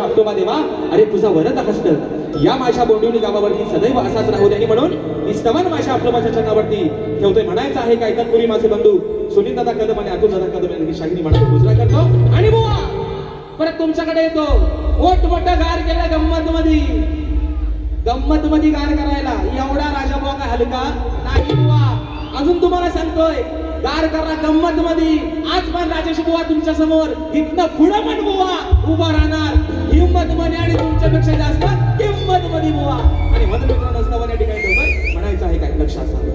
आप्तोबा देवा, अरे तुझा वरद हस्त या माझ्या बोंडिवली गावावरती सदैव असाच राहू दे आणि म्हणून निस्तवन माझ्या आप्तोबाच्या चरणावरती ठेवतोय. म्हणायचं आहे का ऐकतपुरी माझे बंधू सुनील दादा कदम आणि अतुल दादा कदम यांनी शाहिनी म्हणतो गुजरा करतो आणि बुवा परत तुमच्याकडे येतो. मोठमोठं गार केलं गंमत मध्ये गार करायला एवढा राजा बुवा काय हलका नाही बुवा. अजून तुम्हाला सांगतोय गार करा गंमत मध्ये. आज पण राजेश बुवा तुमच्या समोर इथनं पुढं पण बुवा उभा राहणार हिंमत मध्ये आणि तुमच्यापेक्षा जास्त किंमत मध्ये बुवा. आणि म्हणून मित्रांनो नसताना या ठिकाणी ठेवतोय. म्हणायचं आहे काय लक्षात सांगा.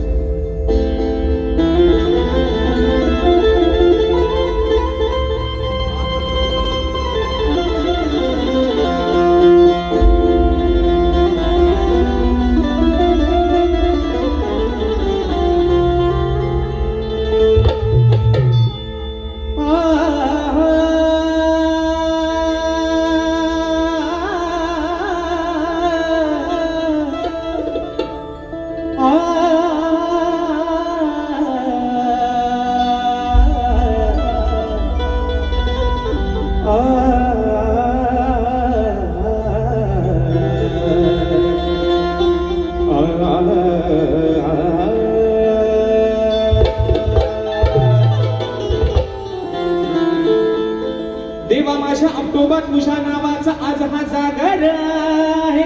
देवा माझ्या आप्तोबा तुझ्या नावाचा आज हा जागर आहे.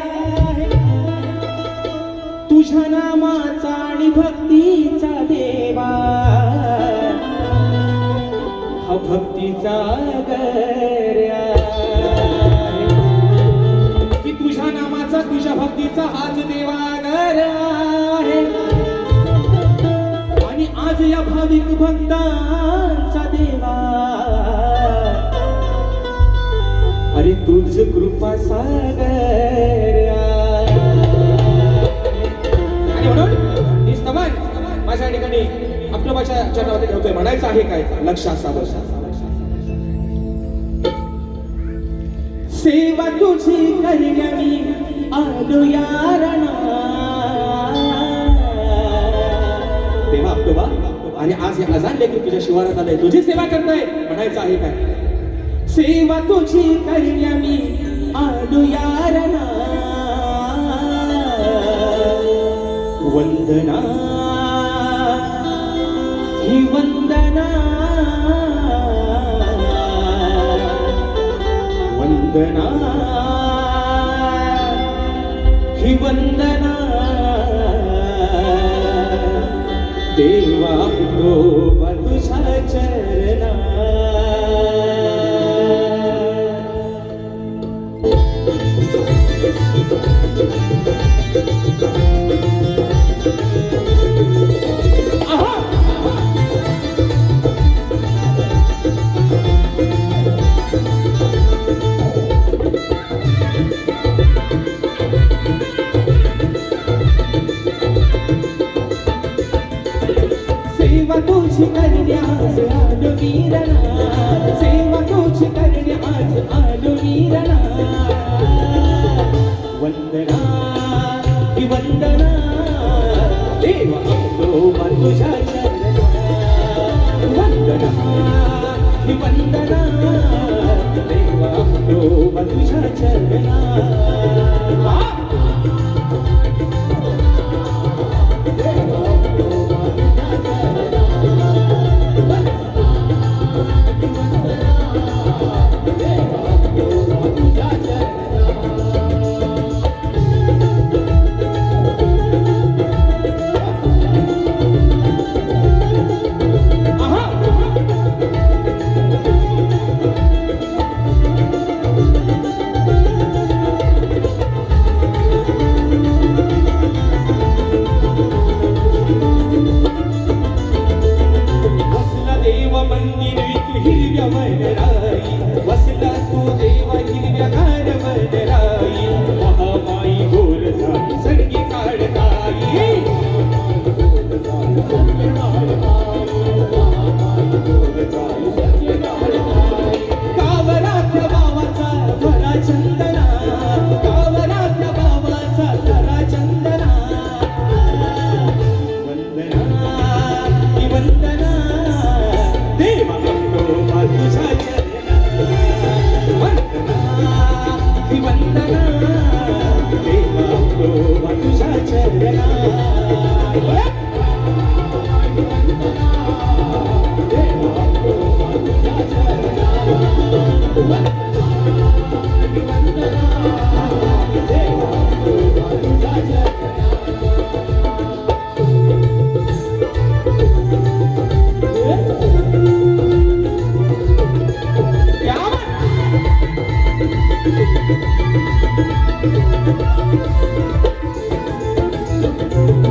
तुझ्या नामाचा आणि भक्तीचा देवा हा भक्तीचा गर आहे. की तुझ्या नामाचा तुझ्या भक्तीचा हाच देवागर आहे. आणि आज या भाविक भक्तांचा देवा अरे तुझ कृपा सागर. आणि म्हणून ही स्तवन माझ्या ठिकाणी आपल्या माझ्या चरणावरती ठेवतोय. म्हणायचं आहे काय लक्षात सावध. सेवा तुझी करण्या मी आलो यारणा. देवा आप्तोबा आणि आज हे अजान लेकरू तुझ्या शिवारात आलंय तुझी सेवा करतोय. म्हणायचं आहे काय सेवा तुझी करण्या मी आलो यारणा. वंदना ही वंदना वंदना ही वंदना देवा आप्तोबा तुझ्या चरणा. सेवा तुझी करण्यास आलो वीरणा. सेवा तुझी करण्यास आलो वीरणा. वंदना ही वंदना देवा आप्तोबा तुझ्या चरणा. वंदना ही वंदना देवा आप्तोबा तुझ्या चरणा.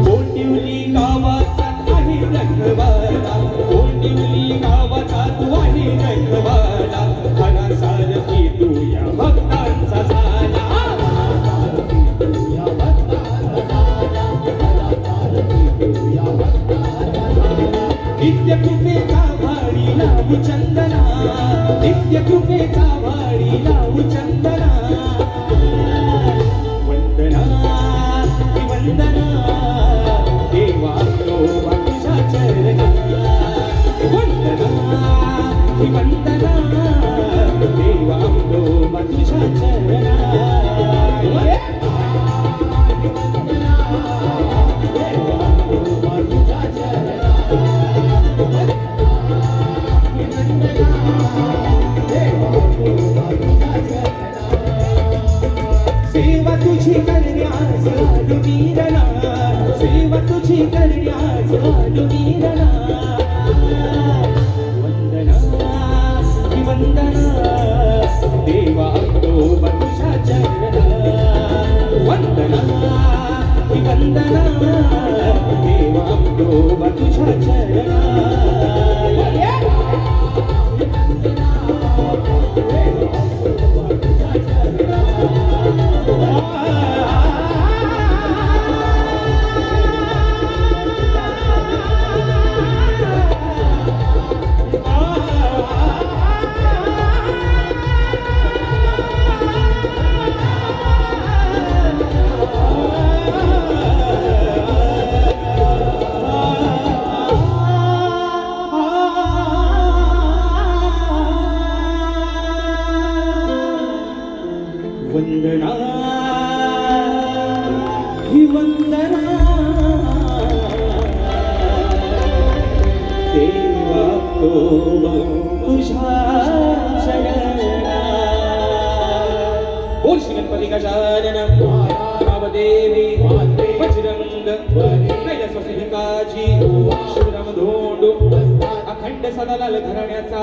कोंडिवली गावाचा आहे रखवाला, कोंडिवली गावाचा तू आहे रखवाला, खरा सारथी तू या भक्तांचा झाला. नित्य कृपेचा भाडी लावू चंदना, नित्य कृपेचा भाडी लावू चंदना. वंदना ही वंदना देवा तुझ्या चरणा, वंदना ही वंदना देवा तुझ्या चरणा. सेवा तुझी करण्यास आलो वीरणा, सेवा तुझी करण्यास आलो वीरणा. वंदना ही वंदना देवा तुझ्या चरणा, वंदना ही वंदना देवा तुझ्या चरणा. वंदना ही वंदना देवा तुझ्या चरणा. बोल श्री गणपती गजानन देवी बजरंग कैलासवासी शिवराम धोंडू अखंड सदालाल घराण्याचा.